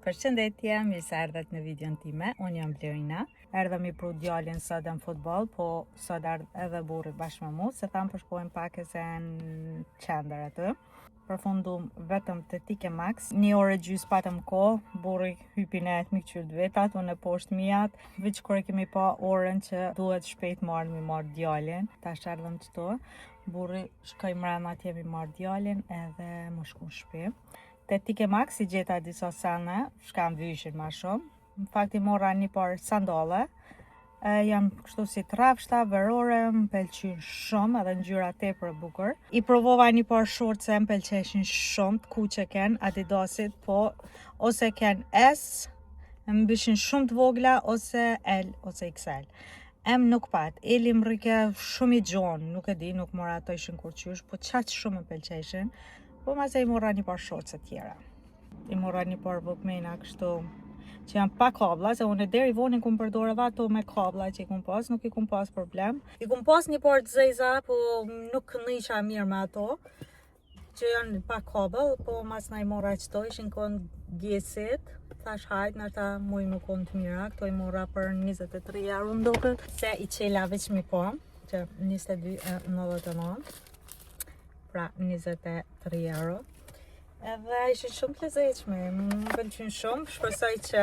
Përshëndetje, mirë se erdhët në videon time. Unë jam Blerina. Erdha mi pru djalin sot në futboll, po sot erdh edhe burri bashkë me mu, se tham përshkojmë pak e se në qender aty. Përfundum vetëm të Tike Max. 1 orë e gjys patëm kohë, burri hypi net mi qyrt vetat, unë e poshtë mijat. Veç kur e kemi pa orën që duhet shpejt mi marrë djalin. Tash erdhëm këtu. Burri shkoj mbrapa atje mi marrë djalin edhe më shku në shtëpi. Te Tike Max i gjeta disa sene, shkam vyshin ma shumë. Në fakt i mora një par sandale. Jam kështu si trafshta, verore, më pëlqyn shumë edhe ngjyra tepër e bukur. I provova një par shortse, më pëlqeshin shumë, të kuqe ken, Adidasit, po ose ken S, më bëshin shumë të vogla, ose L, ose XL. M nuk pat, L më rrike shumë i gjonë, nuk e di, nuk mora ato ishin kur qysh, po qaq shumë më pëlqeshin. Po mase i mora një par shortse tjera. I mora një par vokmena kështu që janë pa kabla, se unë deri vonin kum përdor edhe ato me kabla që i kum pas, nuk i kum pas problem. I kum pas një par të zeza, po nuk nisha mirë me ato, që janë pa kabel, po mas na i mora qëto, ishin kon gjesit, thash hajt, nërta muj më kon të mira, këto i mora për 23 euro ndokët, se i qela veç mi po, që 22,99. Pra 23 euro. Edhe ishin shumë të lezetshme, më pëlqyn shumë, shpresoj që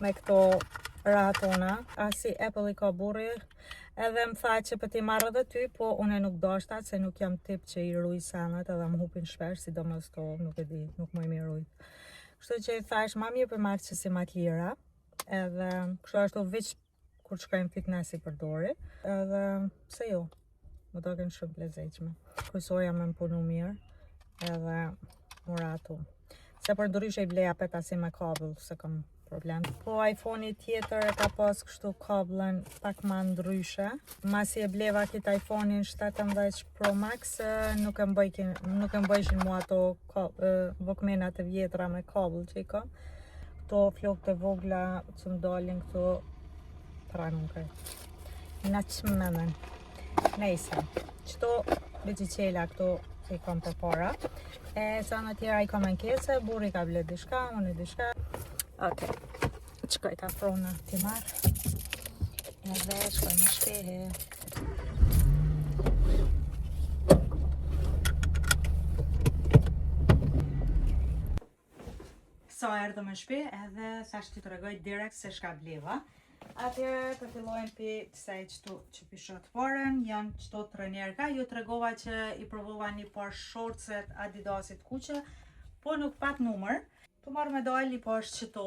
me këto ratona, asi Apple i ka burri, edhe më tha që për t'i marrë edhe ty, po une nuk dashta, se nuk jam tip që i ruj sanët edhe më hupin shpesh, sidomos to, nuk e di, nuk më i rujt. Kështu që i thash, ma mirë për marrë që si ma t'lira, edhe kështu ashtu veç kur shkojmë fitness i përdori, edhe se jo. Më doken shumë lezetshme. Krysoja me më punu mirë edhe mora ato. Se për ndryshe i bleja peta si me kabel, se kam problem. Po iPhone-i tjetër e ka pas kështu kablen pak ma ndryshe. Masi e bleva këtë iPhone-in 17 Pro Max, nuk e mbëjshin mua ato vokmenat e vjetra me kabel që i ka. Këto flokët e vogla që më dalin këto tranukaj. Na që mëmen. Nejse, qëto veqicela këto që i kam për para. Sa në tjera i kam ankese, burri ka ble dishka, unë dishka. Ok, qëkoj ka prona t'i marrë. Edhe shkoj më shpehe. Sa erdhëm në shtëpi edhe thash t'i tregoj direkt se shka bleva. Atëherë të fillojmë për kësaj qëtu që pishat parën, janë qëto trenerka, ju të regova që i provova një par shortset Adidasit kuqe, po nuk pat numër, të marrë me dalë i par qëto,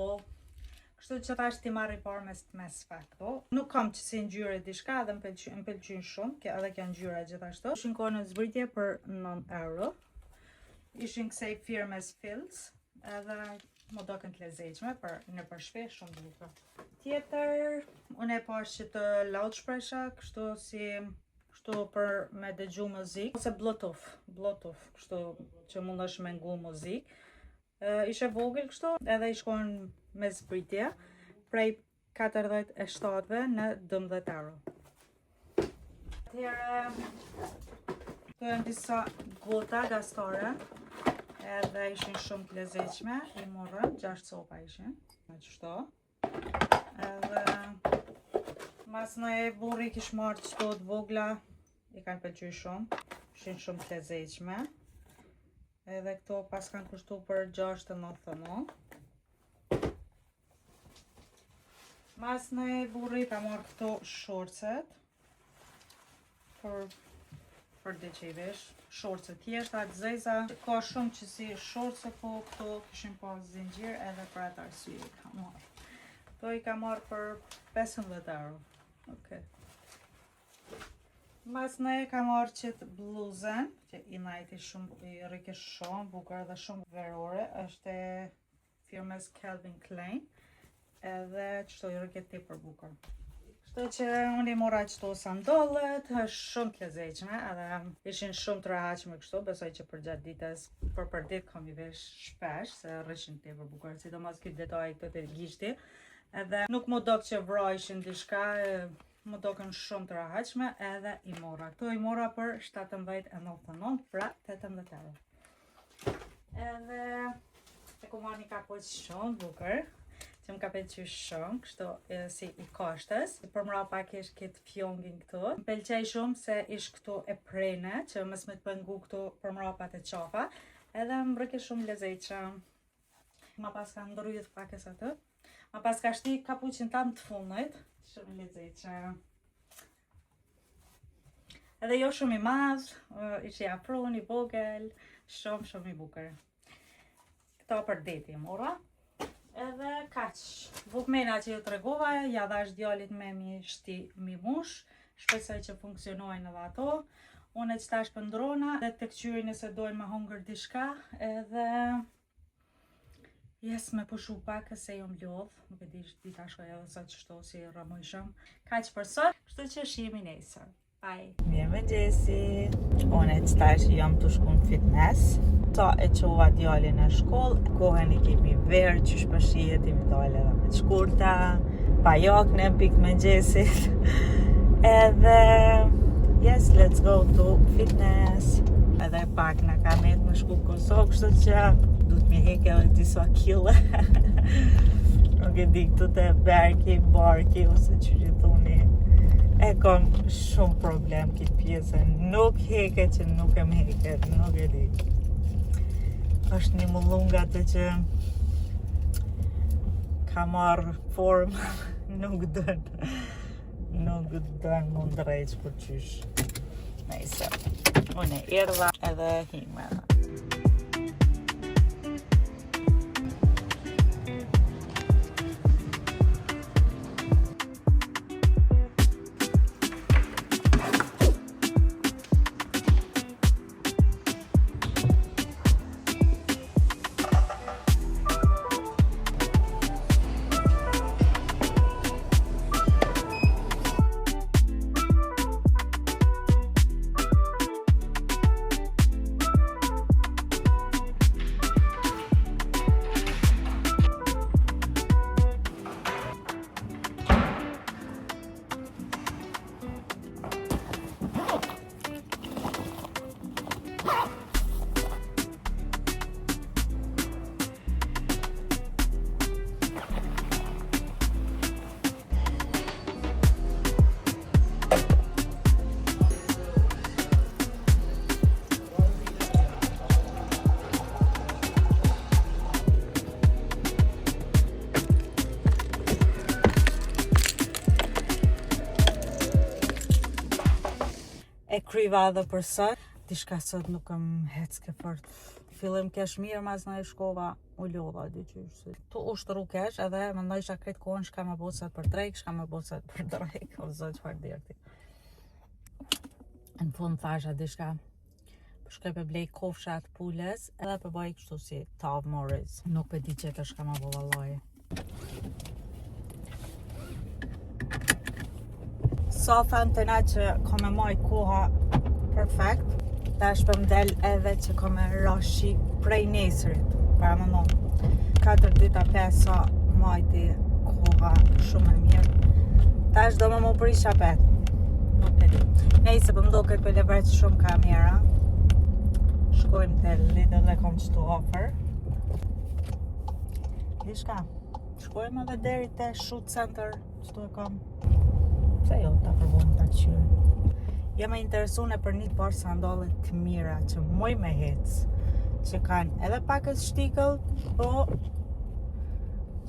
kështu që tash t'i marrë i par mes fakto. Nuk kam që si ngjyre dishka edhe më pëlqyn shumë, edhe kjo ngjyra gjithashtu. Ishin ko në zbritje për 9 euro, ishin kësej firmes Fills, edhe më doken të lezetshme në përshpe shumë bukur. Tjetër, unë e pash që të loudsprecha, kështu për me dëgju muzik, ose Bluetooth, kështu që mundesh me ngu muzik. Ishe vogël kështu, edhe i shkon me zbritje, prej 47 në 12 euro. Tjere, këto janë disa gota gastare, edhe ishin shumë të lezetshme, i morën, 6 copa ishin, me qështo. Edhe mas në e burri kish marrë qëto të vogla, i kanë pëlqy shumë, ishin shumë të lezetshme. Edhe këto pas kanë kushtu për 6,99. Mas në e burri ka marrë këto shortset, për dhe që i vesh, shortse tjeshta, të zeza, ka shumë që si shortse, po këto kishin pas zingjir edhe për atë arsye i ka marrë. Këto i ka marrë për 15 euro. Okay. Mas në e ka marrë qëtë bluzen, që i najti shumë, i rike shumë, bukur dhe shumë verore, është e firmes Calvin Klein, edhe qëto i rike ti për bukur. Kështu që unë i mora qëto sandallet, është shumë të lezetshme, edhe ishin shumë të rahatshme kështu, besoj që për gjatë ditës, për ditë kam i vesh shpesh, se rrishin ti për bukur, sidomos këtë detaj këto të gishti, edhe nuk më dok që vrajshin dishka, më dokën shumë të rahatshme, edhe i mora. Këto i mora për 17,99, pra 18 euro. Edhe E ku marrë një kapuç shumë bukur, që më ka pëlqyer shumë, kështu si i kashtës. Për mrapa kesh këtë fjongin këtu. Më pëlqej shumë se ish këtu e prene, që mës me të pëngu këtu për mrapat e qafa. Edhe më brëke shumë lezetshëm. Ma pas ka ndrujt pakes atë. Ma pas ka shti kapuçin tam të fundit. Shumë lezetshëm. Edhe jo shumë i madh, ish i afrun, i vogël, shumë i bukur. Këto për deti mora. Edhe kaq. Bukmena që ju tregova, ja dhash djalit me mi shti mi mush. Shpresoj që funksionojnë edhe ato. Unë që tash pëndrona dhe të këqyri nëse dojnë me hongër diçka. Edhe jes me pushu pak se jo m'lodh. Nuk e di dita shkoj edhe sot qështu si rëmujshëm. Kaq për sot, kështu që shihemi nesër. Bye. Mirë mëngjesi. Unë që tash jam të shku në fitness. Sa e qova djalin në shkollë, kohën i kemi verë, që shpëshijet i mi dole edhe me të shkurta, pa jakne në pikë mëngjesit. Edhe, yes, let's go to fitness. Edhe pak në kamet me shku Kosovë, kështu që du të mi heke edhe disa kile. Nuk e di këtu të berki, barki, ose që gjithuni. E kom shumë problem këtë pjesën, nuk heke që nuk e më heke, nuk e di. Është një mullunga të që ka marrë formë, nuk dën mund drejt për qysh. Nejse, unë e erdha edhe hime. E kryva edhe për sot, dishka sot nuk më hecke fort. Fillim kesh mirë, mas në e shkova, u lodha dyqysh. Tu ushtru kesh edhe më ndojsha kretë kohën shka me bosat për drejk, shka me bosat për drejk, o zot qfar dirti. Në fund thasha dishka, shkoj për blej kofshat pulles, edhe për bëj kështu si tav moriz. Nuk për di qëtë shka me bo vallaj. Sa thënë të na që ka me maj koha perfekt, tash për mdel edhe që ka me rashi prej nesërit, para më mon. 4 dita 5 sa majti koha shumë e mirë. Tash do më prisha pet. Nuk e di. Nejse për mdo këtë për levrec shumë kamera. Shkojmë të Lidl dhe kom qëtu offer. Dishka, shkojmë edhe deri te Shoot Center, qëtu e kom. Se jo, ta përbojmë ta qyre. Jam e interesune për një parë sandalet të mira që moj me hec, që kanë edhe pakës shtikëll, po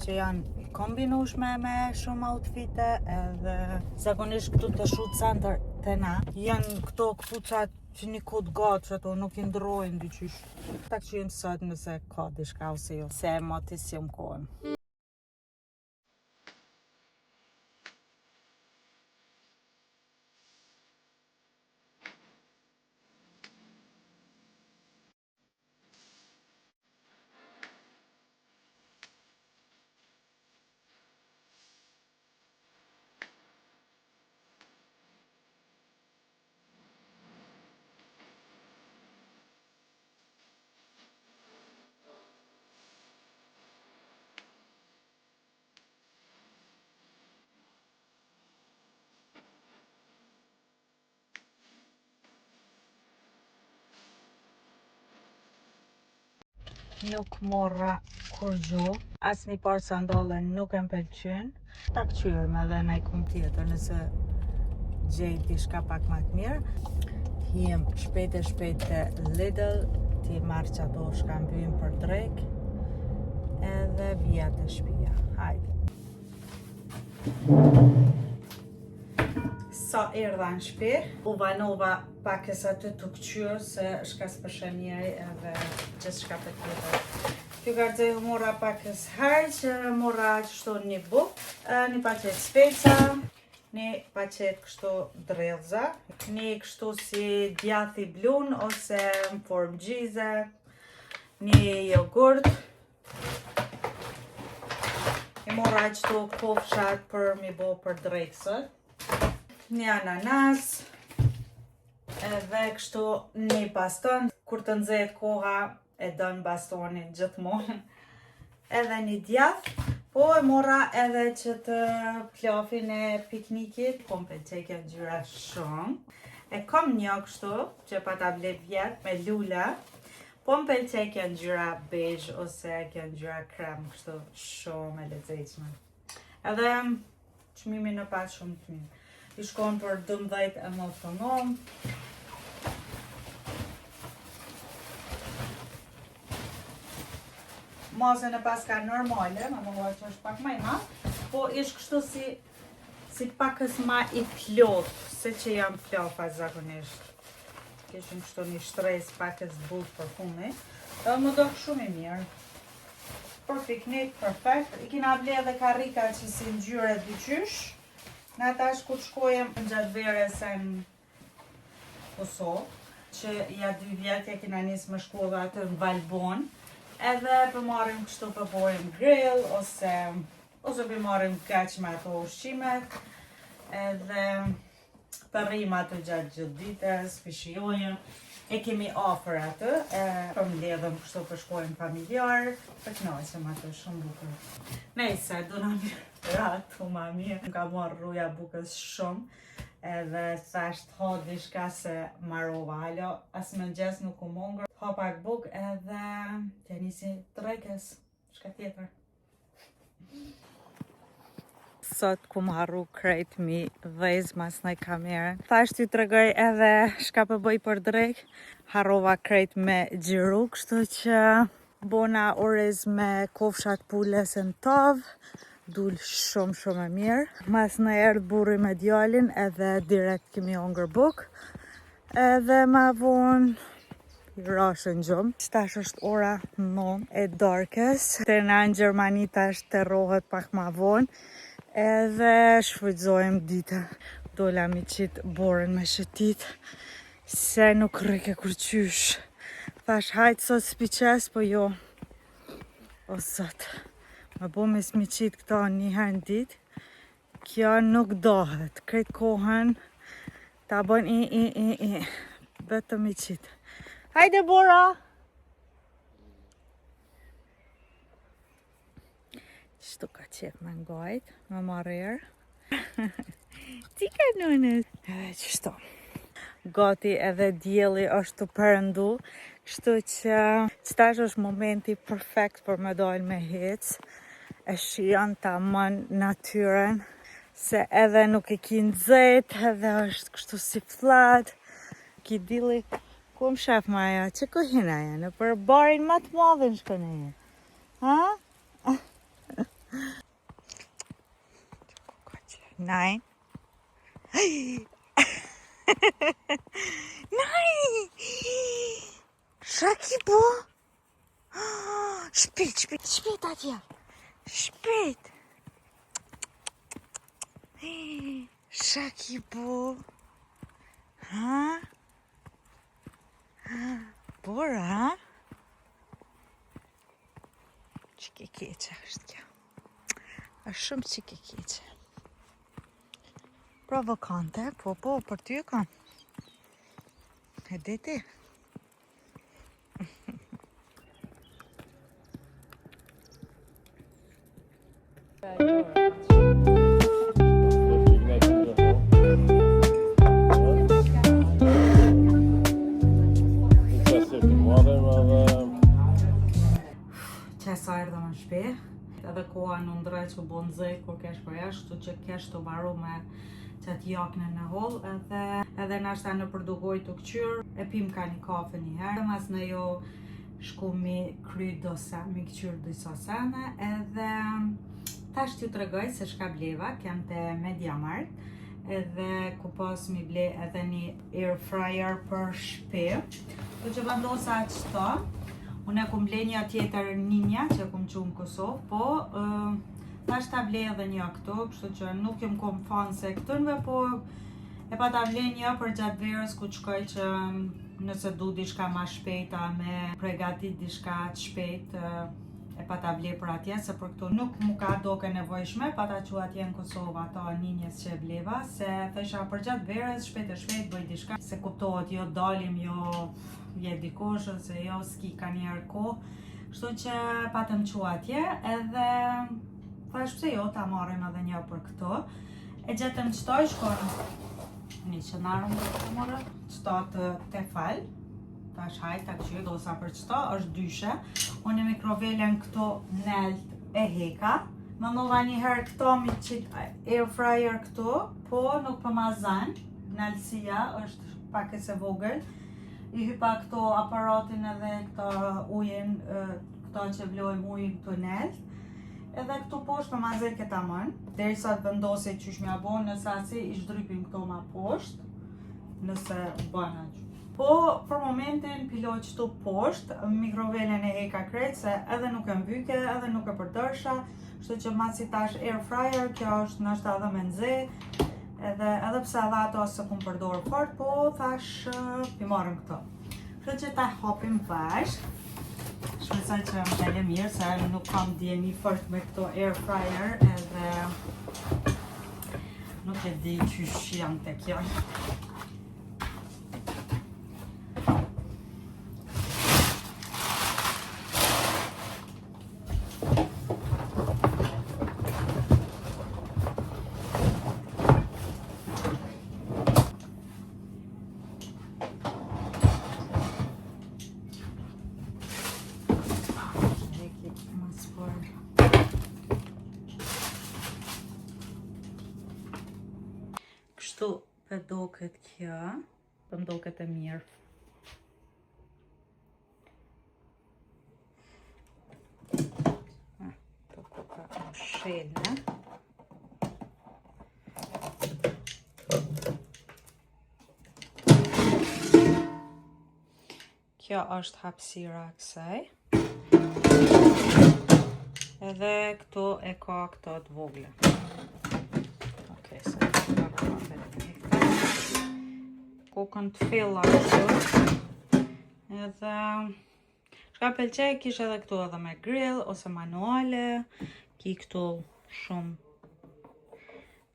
që janë kombinushme me shumë outfite, edhe zakonisht këtu të Shoot Center të na, janë këto këpucat që një kod gatë që ato nuk i ndrojnë dyqysh. Ta këqyrim sot nëse ka dishka ose jo, se ma të si më kohën. Nuk morra kur gjo. Asnjë parë sandalen nuk e m'pëlqyn. Ta kqyr me dhe nëj kum tjetër nëse gjej diçka pak më të mirë. Hiem shpejt te Lidl, ti marrë që ato shkambym për drek, edhe vija të shtëpia. Hajde. Sa erdha në shtëpi, u vanova pak e sa të kqyr se shka s'përshen njeri edhe gjithë shka për tjetër. Kjo gardzej mora pak e s'herq, mora qështu një buk, një paqet speca, një paqet kështu drellza, një kështu si djathi blun ose në formë gjize, një jogurt, i mora qëtu kofshat për mi bo për drekësët, një ananas, edhe kështu një baston, kur të nxehet koha e dën bastonin gjithmonë, edhe një djath, po e mora edhe që të plafin e piknikit, po më pëlqej kjo ngjyra shumë. E kam një kështu, që pa ta ble vjet me lula, po më pëlqej kjo ngjyra beige ose kjo ngjyra krem, kështu shumë e lezetshme. Edhe çmimi në pas shumë të mirë. I shkon për 12,99. Mazën e pas ka normale, më mëllar që është pak maj ma, po ishtë kështu si pakës ma i plot, se që jam plofa zakonisht. Kishim kështu një shtres pakës but për funi, dhe më do shumë i mirë. Për piknik, perfekt. I kina ble edhe karrika që si ngjyre dyqysh, në atash ku të shkojem në gjatë veres në Kosovë, që ja 2 vjetë kina njësë më shkolla atë në Valbon, edhe për marim kështu për bojmë grill, ose për marim kaq me ato ushqimet, edhe për rrim atë gjatë gjithë ditës, për shijojmë, e kemi ofër atë, për më ledhëm kështu për shkojmë familjar, për knaqëm atë shumë bukur. Nejse, du në mirë ratu ma mirë, ka marrë rruja bukës shumë, edhe thasht ha dishka se marova halo, as më ngjes nuk u mongër, ha pak buk edhe të nisi drekës, shka tjetër. Sot ku më harru krejt mi dhejz mas nëj kamerën. Thasht ju të regoj edhe shka për bëj për drek, harrova krejt me gjiru, kështu që bona oriz me kofshat pules në tavë, dul shumë e mirë. Mas në erdh burri me djalin edhe direkt kemi hongër buk. Edhe ma vonë rashën gjumë. Tash është ora 9 e darkës. Të na në Gjermani tash të rohet pak ma vonë. Edhe shfrytëzojmë ditën. Dola mi qitë borën me shëtit. Se nuk rrike kur qysh. Thash hajtë sot spiqes, po jo. O sot. Më bo me smiqit këta një herë në ditë, kjo nuk dohet, krejt kohën ta bën i, betë mi qitë. Hajde Bora! Qështu ka qep me ngajt, me marer. Ti ka nënës? Edhe qështu. Gati edhe djeli është të përëndu, kështu që qëtash është momenti perfekt për me dojnë me hecë. E shion ta mën natyren, se edhe nuk e ki nxet, edhe është kështu si flat. Ki dili, ku më shef Maja, që ku hina e, në për barin më të madhe në shkën e e. Ha? Naj. Naj! Shaki po? Shpejt atje. Shpejt! Shaki po! Ha? Bora, ha? Qike keqe është kjo. është shumë qike keqe. Provokante, po, për ty e kam. E deti? Sa erdhëm në koha në ndrej që bo nëzej kur kesh për jashtë, kështu që kesh të baru me qatë jakne në hol, edhe nashta në përdugoj të këqyr, e pim ka një kafe një herë, mas në jo shku mi kry mi këqyr disa sene, edhe tash t'ju tregoj se shka bleva, kem të MediaMarkt, edhe ku pas mi ble edhe një air fryer për shpi, të që vendosa qëto, unë e kum ble një tjetër ninja që kum që në Kosovë, po tash ta ble edhe një këtu, kështu që nuk jem kom fan se këtënve, po e pa ta ble një për gjatë verës ku qkoj që nëse du dishka ma shpejta me pregatit dishka të shpejt, e pa ta ble për atje, se për këtu nuk mu ka doke nevojshme, pa ta që atje në Kosovë ato ninjes që e bleva, se thesha për gjatë verës shpejt bëj dishka, se kuptohet jo dalim, jo je dikosh, ose jo s'ki ka njerë kohë, kështu që patëm që atje, edhe thash pse jo, ta marrim edhe një për këto. E gjetëm qëto i shkon një që narëm të morë, qëto të fal, tash hajt, ta këshirë, dosa për qëto, është dyshe. Unë e mikrovelen këto nelt e heka. Më nova një herë këto mi qitë air fryer këto, po nuk pëmazan, nalësia është pak e se vogël. I hypa këto aparatin edhe këto ujin, këto që vlojmë ujin të nelt. Edhe këtu poshtë për mazej këta mënë, derisa të vendose qysh mja bo, nëse asi i shdrypim këto ma poshtë, nëse bëna që. Po, për momentin, piloj qëtu poshtë, mikrovelen e heka krejt, se edhe nuk e mbyke, edhe nuk e përdërsha, shtu që masi tash air fryer, kjo është nështë edhe me nxe, edhe pse edhe ato se kum përdorë fort, po thash pi marrim këto. Shtu që ta hopim bashkë. Shpresoj që më dele mirë, se nuk kam djeni fort me këto air fryer, edhe nuk e di qysh janë të kjo. Kështu për doket kjo, për doket e mirë. Të koka më shelne. Kjo është hapësira kësaj. Edhe këtu e ka këto të vogle. Kokën të filla kështu. Edhe çka pëlqej kish edhe këtu edhe me grill ose manuale. Ki këtu shumë.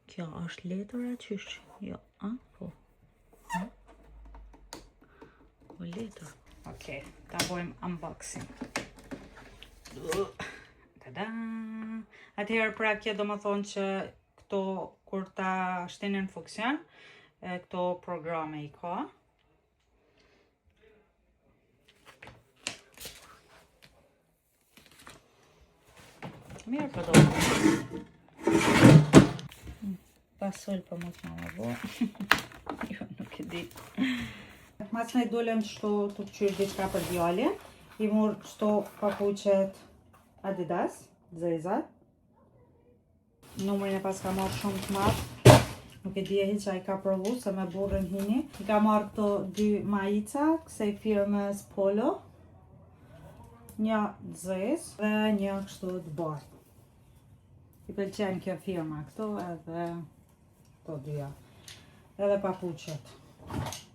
Kjo është letër e qysh? Jo, po. Po letër. Okej, ta bojmë unboxing. Tada! Atëherë pra kjo do më thonë që këto kur ta shtenin në funksion, këto programe i ka. Mirë për do. Pasol për më të më bo. Jo, nuk e di. Mas në i dolem qëto të këqyrë diçka për djallin. I murë qëto papuqet Adidas, zezat. Numërin e pas ka marrë shumë të madhë. Nuk e dje hiqa i ka provu, se me burën hini. I ka marrë këto 2 majica, kësej firmës Polo. Një dzez dhe një kështu të bardhë. I pëlqen kjo firma këto edhe këto dyja. Edhe papuqet.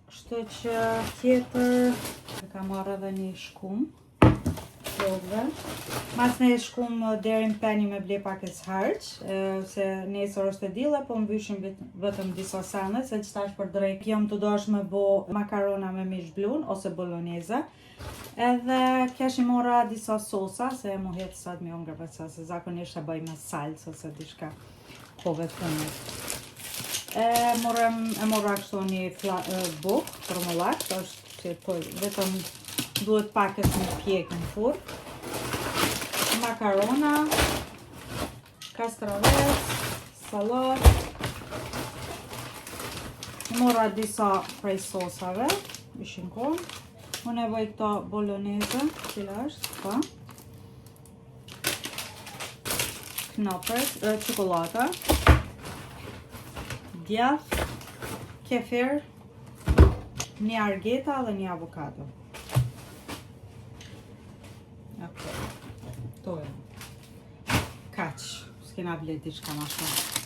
Kështu që tjetër e ka marrë edhe një shkum. Mas ne shkum deri në peni me ble pak e s'harq, se nesër është e dilla, po më vyshim vetëm disa sene, se që tash për drejt jam të dosh me bo makarona me mish blun, ose bolognese. Edhe kesh i mora disa sosa, se mu hetë sot mi ongërve, se zakonisht e bëj me salcë, ose dishka kove të nëjtë. E mora kështu një buk, formulat, është që vetëm duhet pak e të një pjek në furë. Makarona, kastraves, salat. Mora disa prej sosave, ishin kohë. Më nevoj këta bolognese, cila është, pa. Knapës, çokolata. Djath, kefir, një argeta dhe një avokado. Ok, to e. Kaq, s'kena vlet diçka ma shumë.